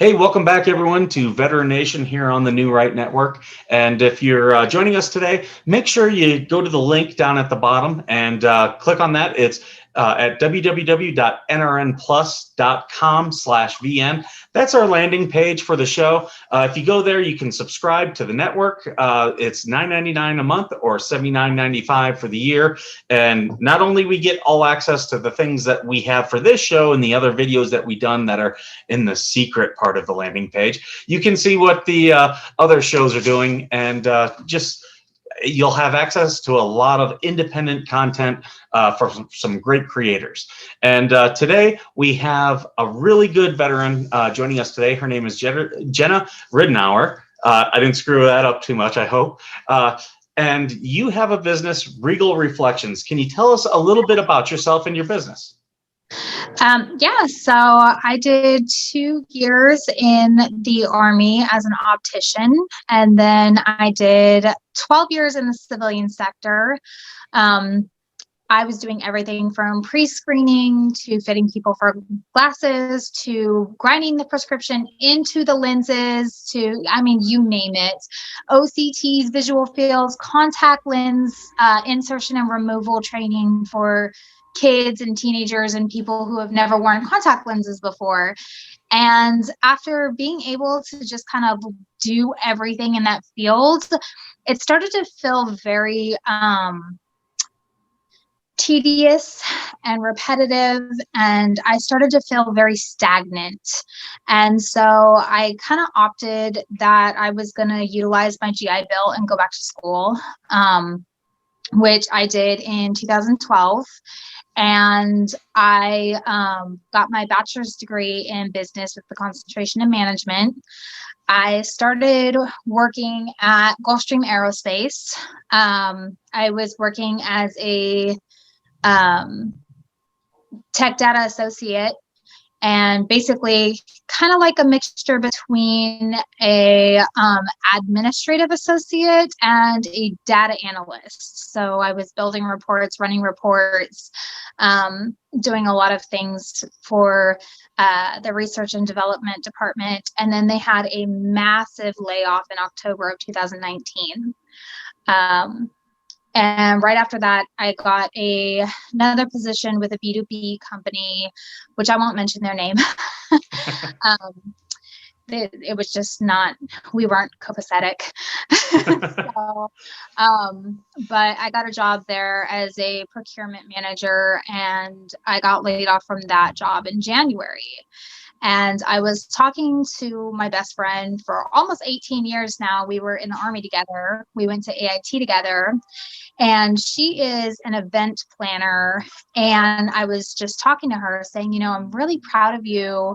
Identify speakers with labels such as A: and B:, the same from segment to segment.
A: Hey, welcome back everyone to Veteran Nation here on the New Right Network. And if you're joining us today, make sure you go to the link down at the bottom and click on that. It's at www.nrnplus.com/VN. That's our landing page for the show. If you go there, you can subscribe to the network. It's $9.99 a month or $79.95 for the year. And not only we get all access to the things that we have for this show and the other videos that we've done that are in the secret part of the landing page, you can see what the other shows are doing, and you'll have access to a lot of independent content from some great creators. And today we have a really good veteran joining us today. Her name is Jenna Ridenhour. I didn't screw that up too much, I hope. And you have a business, Regal Reflections. Can you tell us a little bit about yourself and your business?
B: So I did 2 years in the Army as an optician, and then I did 12 years in the civilian sector. I was doing everything from pre-screening to fitting people for glasses to grinding the prescription into the lenses to, you name it. OCTs, visual fields, contact lens, insertion and removal training for kids and teenagers and people who have never worn contact lenses before. And after being able to just kind of do everything in that field, it started to feel very tedious and repetitive, and I started to feel very stagnant. And so I kind of opted that I was going to utilize my GI Bill and go back to school, which I did in 2012. And I got my bachelor's degree in business with the concentration in management. I started working at Gulfstream Aerospace. I was working as a tech data associate, and basically kind of like a mixture between a administrative associate and a data analyst. So I was building reports, running reports, doing a lot of things for the research and development department. And then they had a massive layoff in October of 2019. And right after that, I got another position with a B2B company, which I won't mention their name. It was just not, we weren't copacetic. But I got a job there as a procurement manager, and I got laid off from that job in January. And I was talking to my best friend for almost 18 years now. We were in the Army together. We went to AIT together. And she is an event planner. And I was just talking to her saying, I'm really proud of you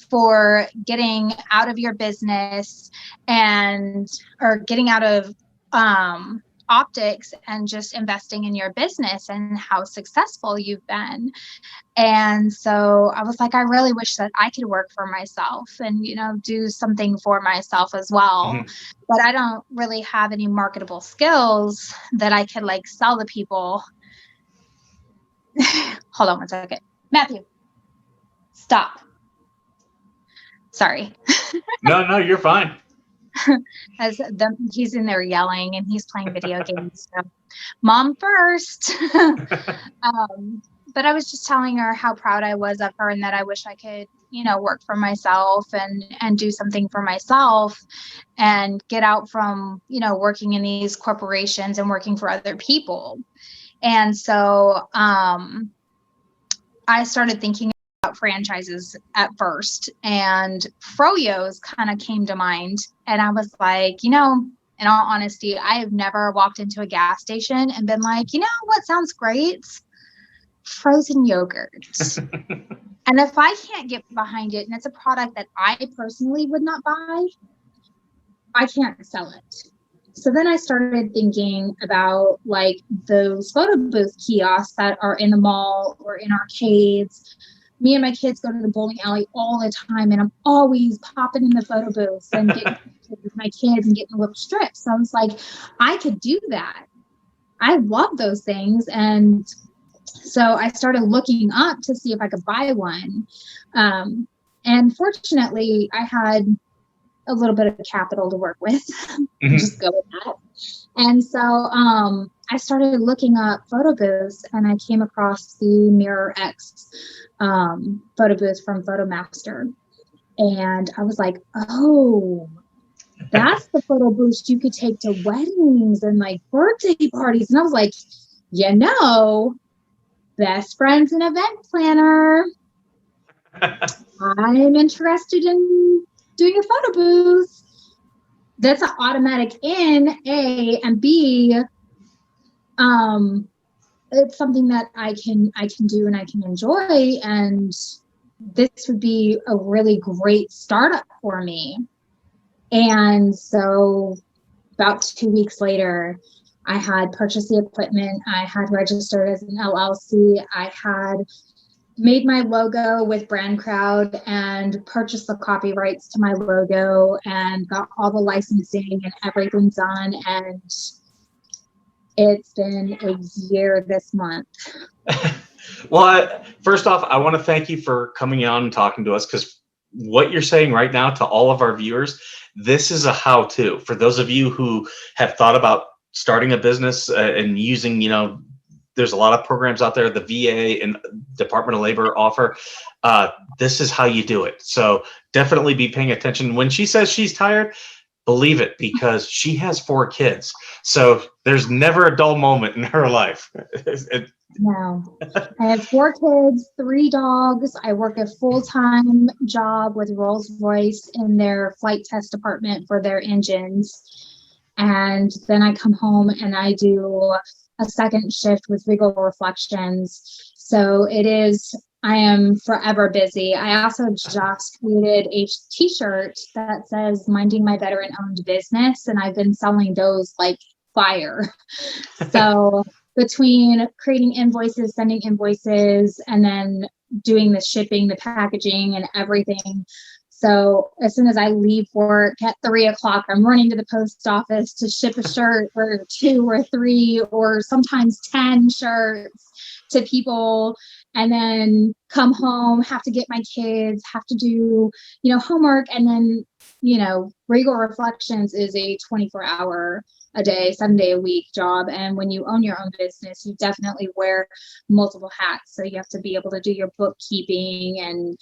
B: for getting out of your business or getting out of optics and just investing in your business and how successful you've been. And so I was like, I really wish that I could work for myself and, do something for myself as well. Mm-hmm. But I don't really have any marketable skills that I could sell to people. Hold on one second. Matthew, stop. Sorry.
A: No, you're fine.
B: He's in there yelling and he's playing video games. So, Mom first. But I was just telling her how proud I was of her and that I wish I could, work for myself and do something for myself and get out from, working in these corporations and working for other people. And so I started thinking about franchises at first, and Froyo's kind of came to mind. And I was like, in all honesty, I have never walked into a gas station and been like, what sounds great? Frozen yogurt. And if I can't get behind it and it's a product that I personally would not buy, I can't sell it. So then I started thinking about those photo booth kiosks that are in the mall or in arcades. Me and my kids go to the bowling alley all the time, and I'm always popping in the photo booths and getting with my kids and getting little strips. So I was like, I could do that. I love those things. And so I started looking up to see if I could buy one. And fortunately, I had a little bit of capital to work with. Just go with that. And so I started looking up photo booths, and I came across the Mirror X photo booth from PhotoMaster. And I was like, oh, that's the photo booth you could take to weddings and like birthday parties. And I was like, best friend's an event planner. I'm interested in doing a photo booth. That's an automatic in, A, and B, it's something that I can do and I can enjoy, and this would be a really great startup for me. And so about 2 weeks later, I had purchased the equipment, I had registered as an LLC, I had made my logo with Brand Crowd and purchased the copyrights to my logo and got all the licensing and everything done. And it's been a year this month.
A: Well, first off, I want to thank you for coming on and talking to us, because what you're saying right now to all of our viewers, this is a how-to. For those of you who have thought about starting a business and using, there's a lot of programs out there, the VA and Department of Labor offer. This is how you do it. So definitely be paying attention. When she says she's tired, believe it, because she has 4 kids. So there's never a dull moment in her life.
B: No, I have 4 kids, 3 dogs. I work a full-time job with Rolls-Royce in their flight test department for their engines. And then I come home and I do a second shift with Regal Reflections. So I am forever busy. I also just created a t-shirt that says "Minding My Veteran Owned Business," and I've been selling those like fire. So between creating invoices, sending invoices, and then doing the shipping, the packaging, and everything. So as soon as I leave work at 3:00, I'm running to the post office to ship a shirt or 2 or 3 or sometimes 10 shirts to people, and then come home, have to get my kids, have to do, homework. And then, Regal Reflections is a 24-hour a day, 7-day-a-week job. And when you own your own business, you definitely wear multiple hats. So you have to be able to do your bookkeeping, and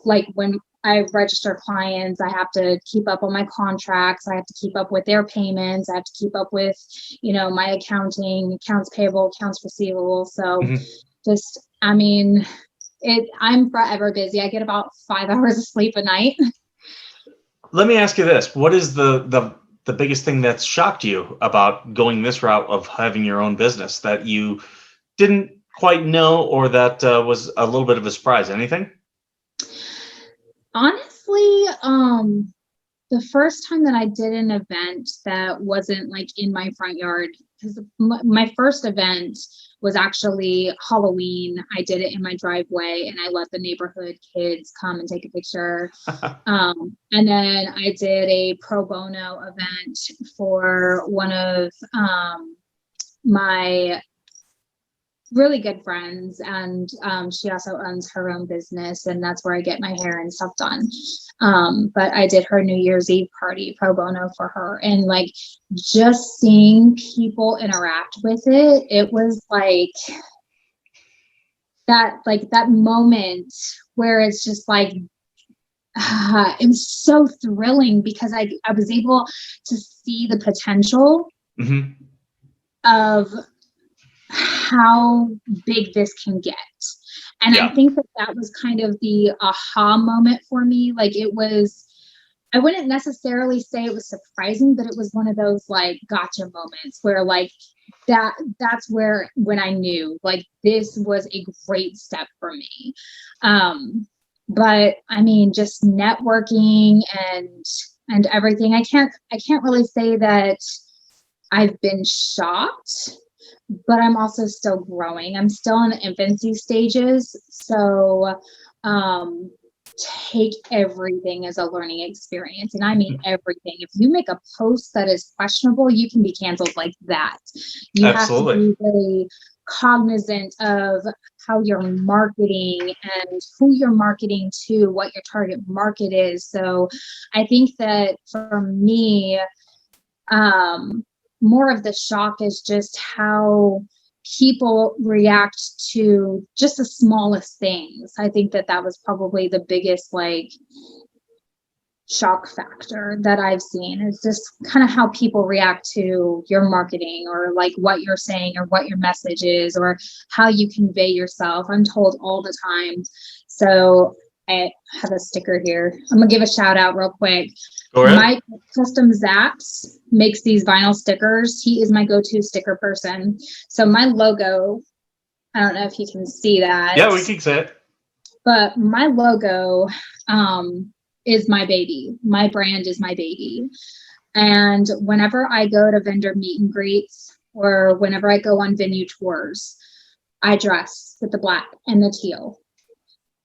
B: like when I register clients, I have to keep up on my contracts. I have to keep up with their payments. I have to keep up with, my accounting, accounts payable, accounts receivable. So I'm forever busy. I get about 5 hours of sleep a night.
A: Let me ask you this. What is the biggest thing that's shocked you about going this route of having your own business that you didn't quite know, or that was a little bit of a surprise? Anything?
B: Honestly, the first time that I did an event that wasn't like in my front yard, because my first event was actually Halloween. I did it in my driveway, and I let the neighborhood kids come and take a picture. And then I did a pro bono event for one of my really good friends, and she also owns her own business, and that's where I get my hair and stuff done. But I did her New Year's Eve party pro bono for her, and like just seeing people interact with it, it was like that moment where it's just like it was so thrilling, because I was able to see the potential of how big this can get. And I think that was kind of the aha moment for me. Like I wouldn't necessarily say it was surprising, but it was one of those like gotcha moments where like that's where when I knew like this was a great step for me. But I mean, just networking and everything. I can't really say that I've been shocked, but I'm also still growing. I'm still in the infancy stages. So take everything as a learning experience. And I mean everything. If you make a post that is questionable, you can be canceled like that. You Absolutely. Have to be very cognizant of how you're marketing and who you're marketing to, what your target market is. So I think that for me, more of the shock is just how people react to just the smallest things. I think that that was probably the biggest like shock factor that I've seen, is just kind of how people react to your marketing, or like what you're saying, or what your message is, or how you convey yourself. I'm told all the time. So I have a sticker here. I'm gonna give a shout out real quick. Mike Custom Zaps makes these vinyl stickers. He is my go-to sticker person. So my logo, I don't know if you can see that.
A: Yeah, we can see it.
B: But my logo is my baby. My brand is my baby. And whenever I go to vendor meet and greets, or whenever I go on venue tours, I dress with the black and the teal.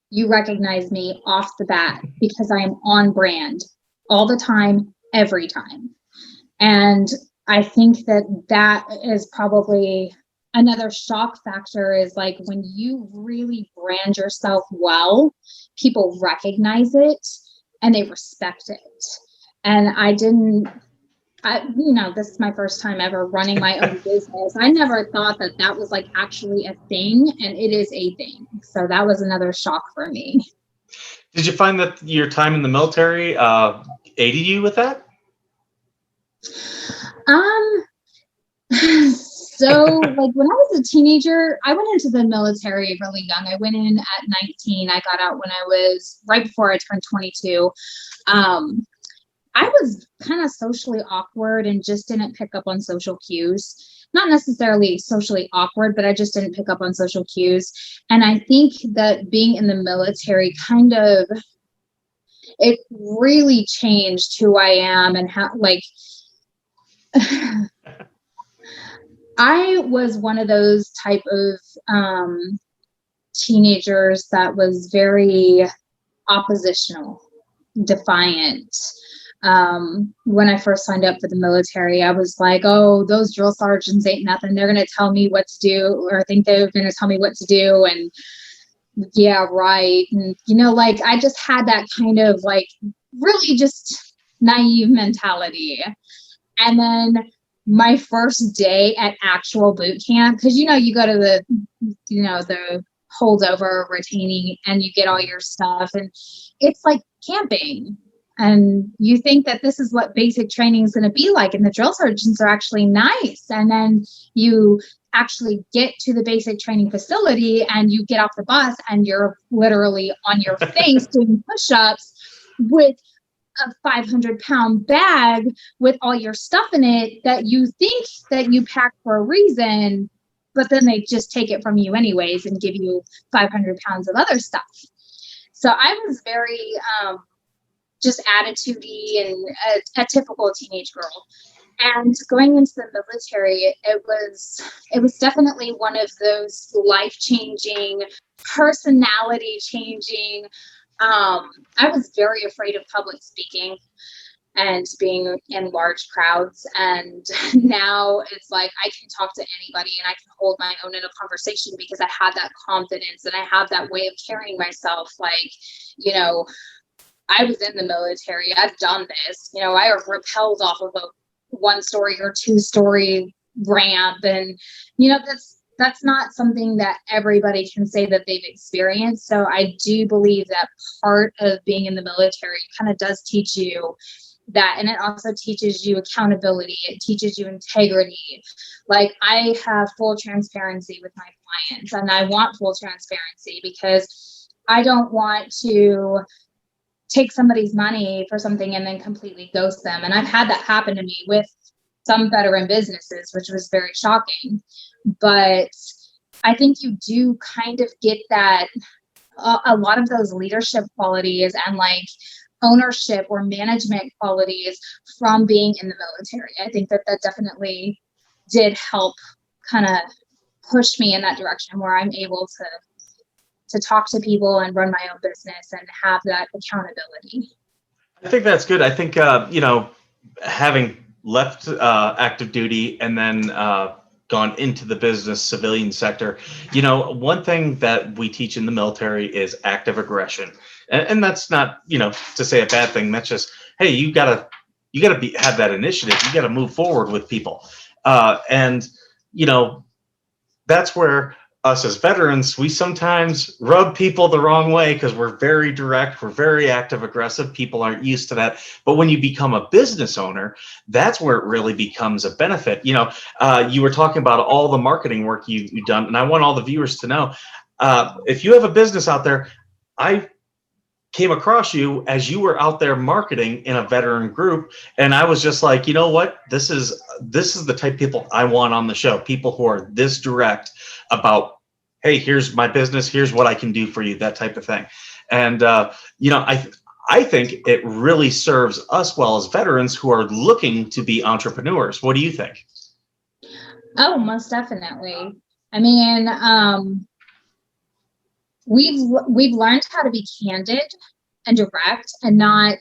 B: You recognize me off the bat because I am on brand all the time, every time. And I think that that is probably another shock factor, is like when you really brand yourself well, people recognize it and they respect it. And this is my first time ever running my own business. I never thought that that was like actually a thing, and it is a thing. So that was another shock for me.
A: Did you find that your time in the military aided you with that?
B: So like when I was a teenager, I went into the military really young. I went in at 19. I got out when I was right before I turned 22. I was kind of socially awkward and just didn't pick up on social cues. Not necessarily socially awkward, but I just didn't pick up on social cues. And I think that being in the military it really changed who I am, and how, like, I was one of those type of teenagers that was very oppositional, defiant. When I first signed up for the military, I was like, oh, those drill sergeants ain't nothing. They're going to tell me what to do, or think they're going to tell me what to do. And yeah, right. And, like, I just had that kind of like really just naive mentality. And then my first day at actual boot camp, because, you go to the holdover retaining and you get all your stuff, and it's like camping. And you think that this is what basic training is going to be like, and the drill sergeants are actually nice. And then you actually get to the basic training facility and you get off the bus and you're literally on your face doing push-ups with a 500-pound bag with all your stuff in it that you think that you packed for a reason, but then they just take it from you anyways and give you 500 pounds of other stuff. So I was very just attitudey and a typical teenage girl. And going into the military, it was definitely one of those life-changing, personality-changing. I was very afraid of public speaking and being in large crowds. And now it's like I can talk to anybody and I can hold my own in a conversation because I have that confidence and I have that way of carrying myself. Like, I was in the military. I've done this. I have rappelled off of a 1-story or 2-story ramp. And, that's not something that everybody can say that they've experienced. So I do believe that part of being in the military kind of does teach you that. And it also teaches you accountability. It teaches you integrity. Like, I have full transparency with my clients, and I want full transparency because I don't want to take somebody's money for something and then completely ghost them. And I've had that happen to me with some veteran businesses, which was very shocking. But I think you do kind of get that, a lot of those leadership qualities and like ownership or management qualities from being in the military. I think that definitely did help kind of push me in that direction where I'm able to talk to people and run my own business and have that accountability.
A: I think that's good. I think, having left active duty and then gone into the business civilian sector, one thing that we teach in the military is active aggression. And that's not, to say a bad thing. That's just, hey, you gotta have that initiative. You gotta move forward with people. And that's where us as veterans, we sometimes rub people the wrong way because we're very direct, we're very active aggressive. People aren't used to that. But when you become a business owner, that's where it really becomes a benefit. You were talking about all the marketing work you've done, and I want all the viewers to know, if you have a business out there, I came across you as you were out there marketing in a veteran group, and I was just like, you know what, this is the type of people I want on the show. People who are this direct about, hey, here's my business, here's what I can do for you, that type of thing. And I think it really serves us well as veterans who are looking to be entrepreneurs. What do you think?
B: Oh, most definitely. I mean, we've learned how to be candid and direct and not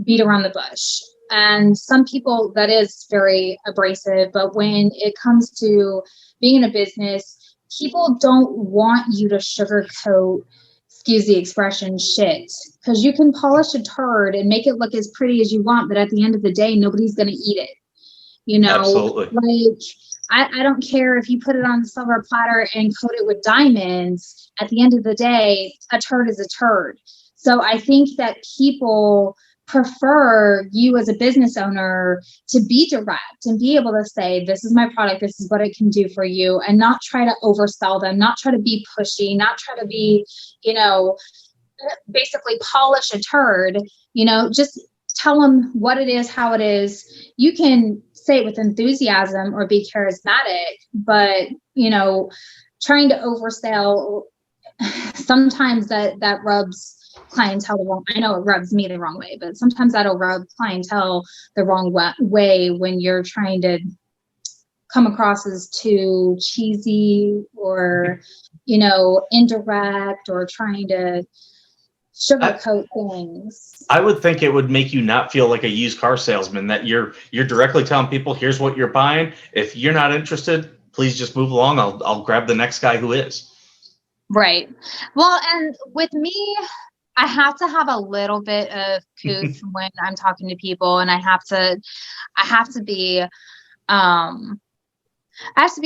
B: beat around the bush. And some people, that is very abrasive, but when it comes to being in a business, people don't want you to sugarcoat, excuse the expression, shit, because you can polish a turd and make it look as pretty as you want, but at the end of the day, nobody's going to eat it.
A: Absolutely.
B: Like, I don't care if you put it on a silver platter and coat it with diamonds. At the end of the day, a turd is a turd. So I think that people prefer you as a business owner to be direct and be able to say, this is my product, this is what it can do for you, and not try to oversell them, not try to be pushy, not try to be, basically polish a turd, just tell them what it is, how it is. You can say it with enthusiasm or be charismatic, but, trying to oversell, sometimes that rubs clientele the wrong. I know it rubs me the wrong way, but sometimes that'll rub clientele the wrong way when you're trying to come across as too cheesy or, indirect, or trying to sugarcoat things.
A: I would think it would make you not feel like a used car salesman, that you're directly telling people, here's what you're buying. If you're not interested, please just move along. I'll grab the next guy who is.
B: Right. Well, and with me, I have to have a little bit of couth when I'm talking to people, and I have to be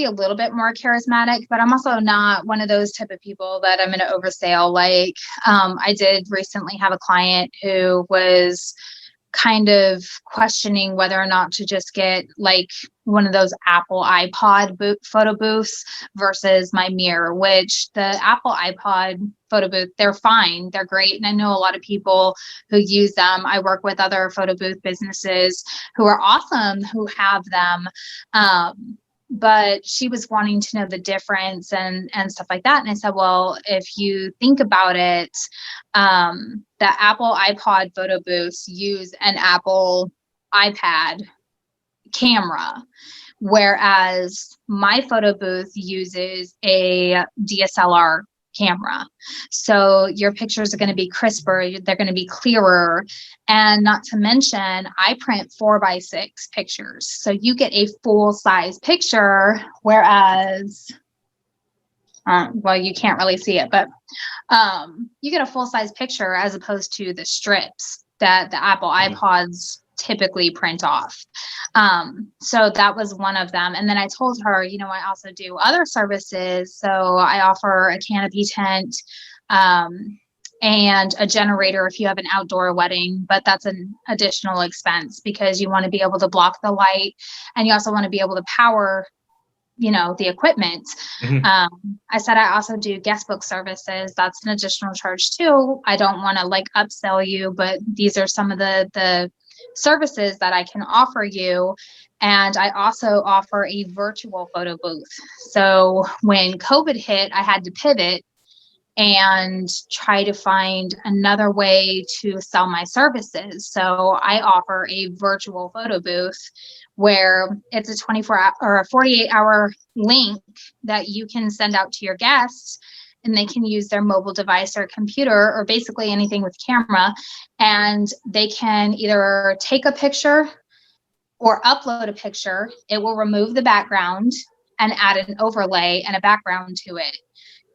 B: a little bit more charismatic, but I'm also not one of those type of people that I'm going to oversell. Like, I did recently have a client who was kind of questioning whether or not to just get like one of those Apple iPod photo booths versus my mirror, which the Apple iPod photo booth, they're fine. They're great. And I know a lot of people who use them. I work with other photo booth businesses who are awesome, who have them. But she was wanting to know the difference and stuff like that. And I said, well, if you think about it, the Apple iPod photo booths use an Apple iPad camera, whereas my photo booth uses a DSLR camera. So your pictures are going to be crisper, they're going to be clearer. And not to mention, I print 4x6 pictures. So you get a full size picture, whereas, well, you can't really see it, but you get a full size picture as opposed to the strips that the Apple iPods typically print off. So that was one of them. And then I told her, I also do other services. So I offer a canopy tent, and a generator if you have an outdoor wedding, but that's an additional expense because you want to be able to block the light, and you also want to be able to power the equipment. I said I also do guest book services. That's an additional charge too. I don't want to like upsell you, but these are some of the services that I can offer you. And I also offer a virtual photo booth. So when COVID hit, I had to pivot and try to find another way to sell my services. So I offer a virtual photo booth where it's a 24-hour or a 48-hour link that you can send out to your guests, and they can use their mobile device or computer or basically anything with camera, and they can either take a picture or upload a picture. It will remove the background, and add an overlay and a background to it.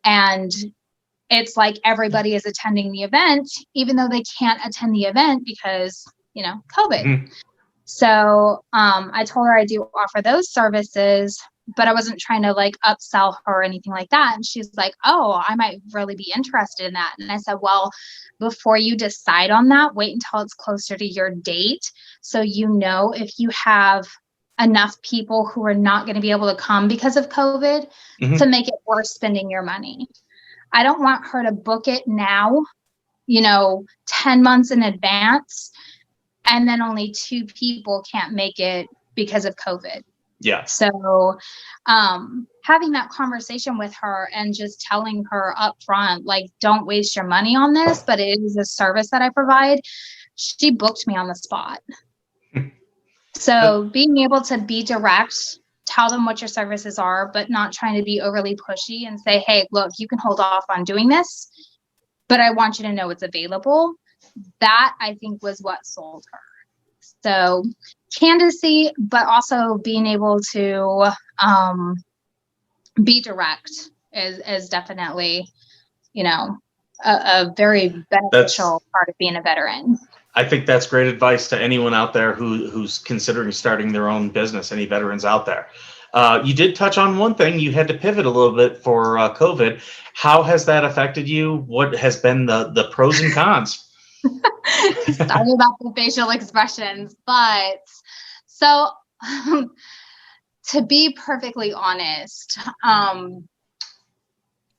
B: And it's like everybody is attending the event, even though they can't attend the event because, COVID.
A: Mhm.
B: So I told her I do offer those services, but I wasn't trying to like upsell her or anything like that. And she's like, oh, I might really be interested in that. And I said, well, before you decide on that, wait until it's closer to your date. So if you have enough people who are not going to be able to come because of COVID to make it worth spending your money. I don't want her to book it now, 10 months in advance, and then only 2 people can't make it because of COVID.
A: Yeah.
B: So having that conversation with her and just telling her up front, like, don't waste your money on this, but it is a service that I provide. She booked me on the spot. So being able to be direct, tell them what your services are, but not trying to be overly pushy and say, hey, look, you can hold off on doing this, but I want you to know it's available. That I think was what sold her. So candidacy, but also being able to be direct is definitely, a very beneficial part of being a veteran.
A: I think that's great advice to anyone out there who's considering starting their own business, any veterans out there. You did touch on one thing. You had to pivot a little bit for COVID. How has that affected you? What has been the pros and cons?
B: Sorry about the facial expressions, but so to be perfectly honest, I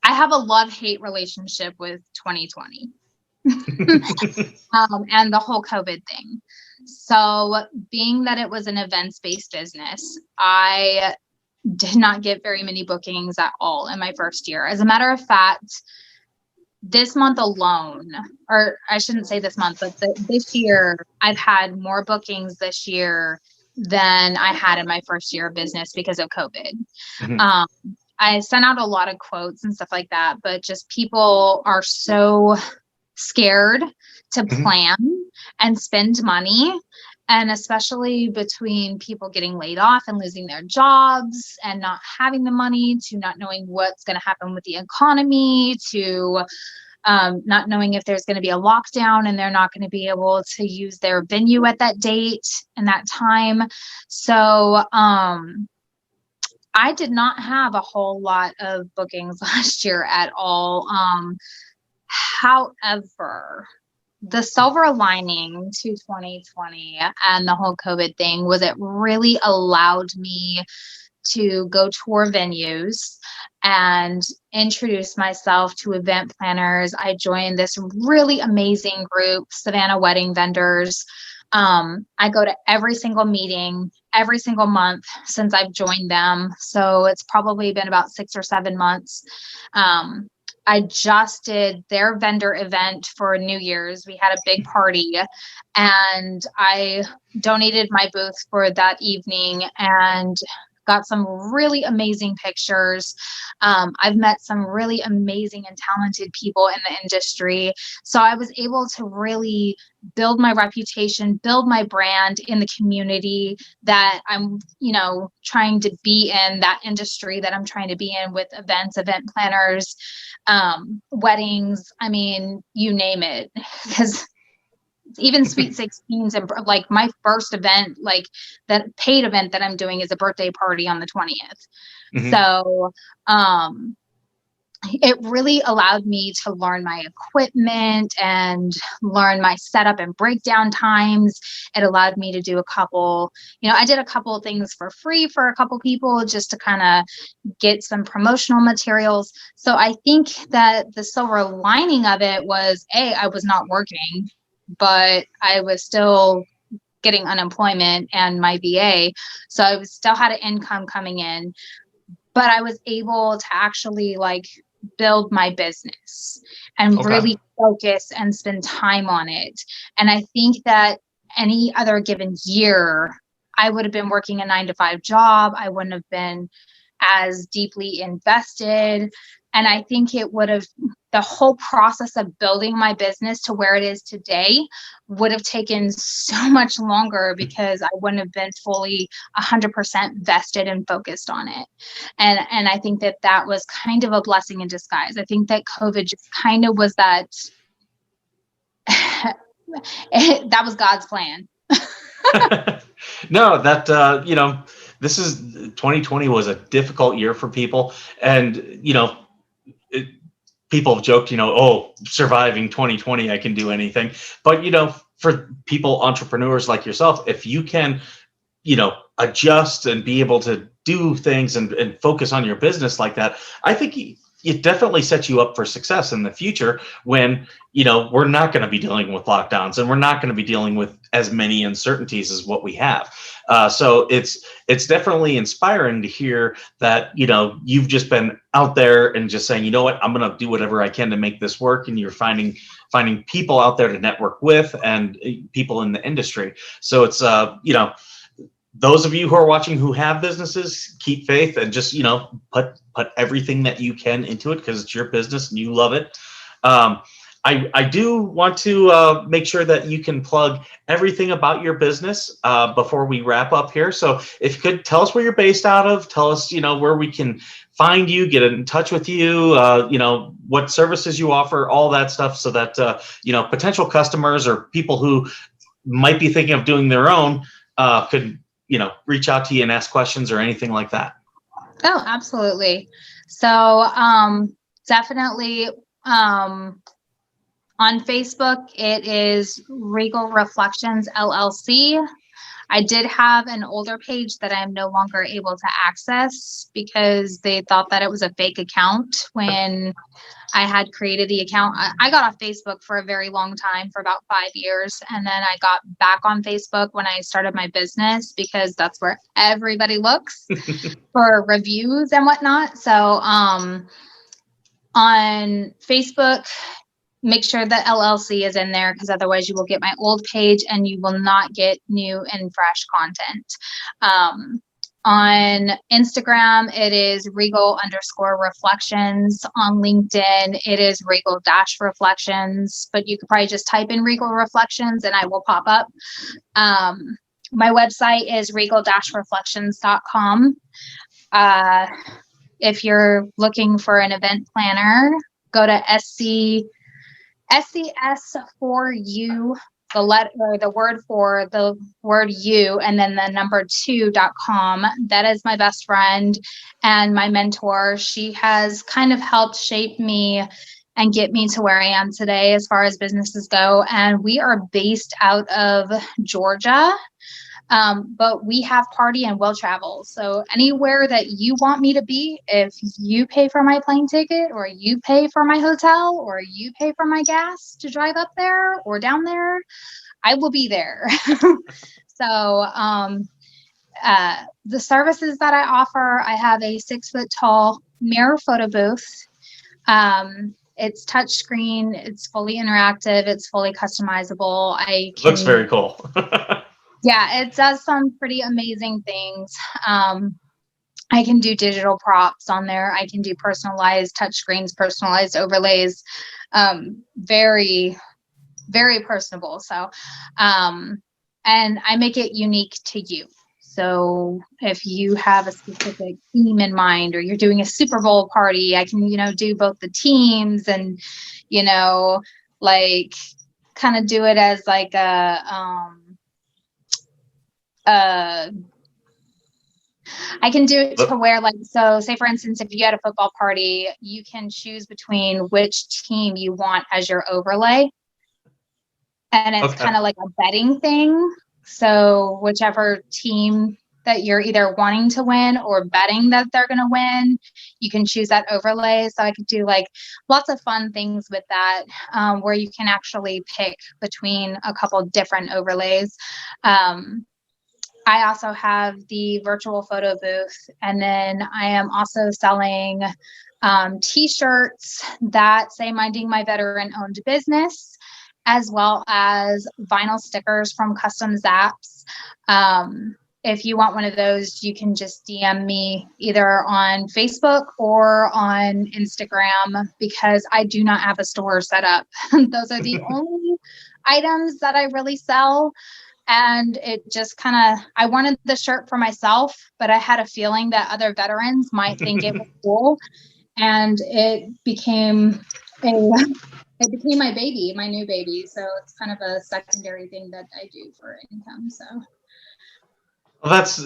B: have a love-hate relationship with 2020 and the whole COVID thing. So being that it was an events-based business, I did not get very many bookings at all in my first year. As a matter of fact, this month alone, or I shouldn't say this month, but this year, I've had more bookings this year than I had in my first year of business because of COVID. I sent out a lot of quotes and stuff like that, but just people are so scared to plan and spend money. And especially between people getting laid off and losing their jobs and not having the money, to not knowing what's going to happen with the economy, to not knowing if there's going to be a lockdown and they're not going to be able to use their venue at that date and that time. So I did not have a whole lot of bookings last year at all. However, the silver lining to 2020 and the whole COVID thing was it really allowed me to go tour venues and introduce myself to event planners. I joined this really amazing group, Savannah Wedding Vendors. I go to every single meeting every single month since I've joined them. So it's probably been about 6 or 7 months. I just did their vendor event for New Year's. We had a big party and I donated my booth for that evening and got some really amazing pictures. I've met some really amazing and talented people in the industry. So I was able to really build my reputation, build my brand in the community that I'm, trying to be in, that industry that I'm trying to be in with events, event planners, weddings. I mean, you name it, because even Sweet 16s and like my first event, like that paid event that I'm doing is a birthday party on the 20th. So, it really allowed me to learn my equipment and learn my setup and breakdown times. It allowed me to do a couple, I did a couple of things for free for a couple people just to kind of get some promotional materials. So I think that the silver lining of it was, I was not working, but I was still getting unemployment and my VA. So I still had an income coming in, but I was able to actually build my business and really focus and spend time on it. And I think that any other given year, I would have been working a 9-to-5 job. I wouldn't have been as deeply invested. And I think that the whole process of building my business to where it is today would have taken so much longer because I wouldn't have been fully 100% vested and focused on it. And I think that was kind of a blessing in disguise. I think that COVID just kind of was that, that was God's plan.
A: No, this is 2020 was a difficult year for people. And, people have joked, oh, surviving 2020, I can do anything. But, for people, entrepreneurs like yourself, if you can, adjust and be able to do things and focus on your business like that, I think it definitely sets you up for success in the future when, we're not going to be dealing with lockdowns and we're not going to be dealing with as many uncertainties as what we have. So it's definitely inspiring to hear that, you've just been out there and just saying, you know what, I'm going to do whatever I can to make this work. And you're finding people out there to network with and people in the industry. So it's, those of you who are watching who have businesses, keep faith and just, put everything that you can into it because it's your business and you love it. I do want to make sure that you can plug everything about your business before we wrap up here. So if you could tell us where you're based out of, tell us, where we can find you, get in touch with you, what services you offer, all that stuff so that, potential customers or people who might be thinking of doing their own could, reach out to you and ask questions or anything like that.
B: Oh, absolutely. So definitely on Facebook, it is Regal Reflections LLC. I did have an older page that I'm no longer able to access because they thought that it was a fake account when I had created the account. I got off Facebook for a very long time, for about 5 years. And then I got back on Facebook when I started my business because that's where everybody looks for reviews and whatnot. So on Facebook, make sure that LLC is in there because otherwise you will get my old page and you will not get new and fresh content. On Instagram, it is Regal_reflections. On LinkedIn, it is Regal-reflections, but you could probably just type in Regal Reflections and I will pop up. My website is regal-reflections.com. If you're looking for an event planner, go to SCS4U, the word U, and then the number 2.com. That is my best friend and my mentor. She has kind of helped shape me and get me to where I am today as far as businesses go. And we are based out of Georgia. But we have party and will travel. So anywhere that you want me to be, if you pay for my plane ticket or you pay for my hotel or you pay for my gas to drive up there or down there, I will be there. So the services that I offer, I have a 6-foot tall mirror photo booth. It's touchscreen, it's fully interactive, it's fully customizable.
A: Looks very cool.
B: Yeah, it does some pretty amazing things. I can do digital props on there. I can do personalized touchscreens, personalized overlays. Very, very personable. So, and I make it unique to you. So if you have a specific theme in mind or you're doing a Super Bowl party, I can, do both the teams and, like kind of do it as like I can do it to where, like, so say for instance, if you had a football party, you can choose between which team you want as your overlay. And it's kind of like a betting thing. So whichever team that you're either wanting to win or betting that they're going to win, you can choose that overlay. So I could do like lots of fun things with that, where you can actually pick between a couple different overlays. I also have the virtual photo booth, and then I am also selling t-shirts that say "Minding My Veteran-Owned Business," as well as vinyl stickers from Custom Zaps. if you want one of those, you can just DM me either on Facebook or on Instagram, because I do not have a store set up. Those are the only items that I really sell. And it just kind of, I wanted the shirt for myself, but I had a feeling that other veterans might think it was cool. And it became my baby, my new baby. So it's kind of a secondary thing that I do for income. So.
A: Well, that's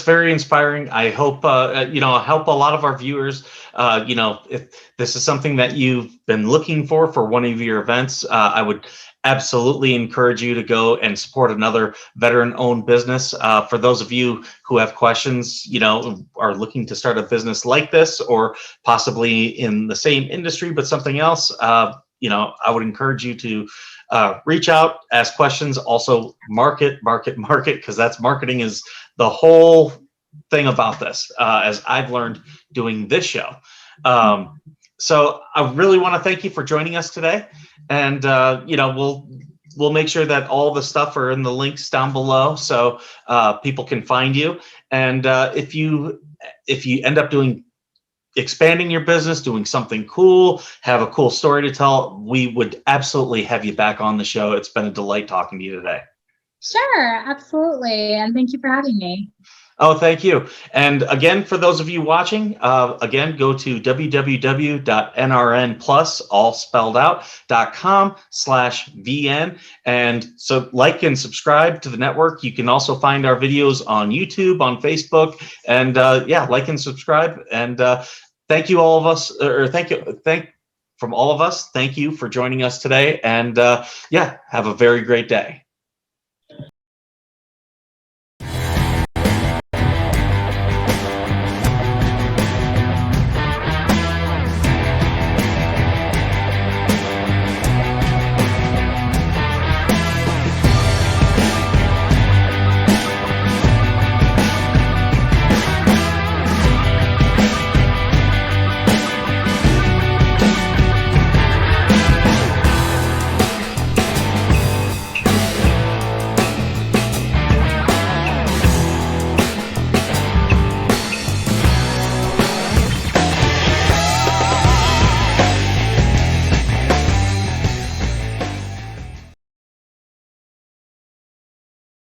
A: very inspiring. I hope, help a lot of our viewers. If this is something that you've been looking for one of your events, I would absolutely encourage you to go and support another veteran-owned business. For those of you who have questions, are looking to start a business like this, or possibly in the same industry but something else, I would encourage you to reach out, ask questions, also market, because that's marketing is the whole thing about this, as I've learned doing this show. So I really want to thank you for joining us today. And, we'll make sure that all the stuff are in the links down below, so people can find you. And if you end up expanding your business, doing something cool, have a cool story to tell, we would absolutely have you back on the show. It's been a delight talking to you today.
B: Sure, absolutely. And thank you for having me.
A: Oh, thank you. And again, for those of you watching, again, go to www.nrnplus, all spelled out, .com/VN. And so like and subscribe to the network. You can also find our videos on YouTube, on Facebook, and like and subscribe. And thank you all of us, from all of us, thank you for joining us today. And have a very great day.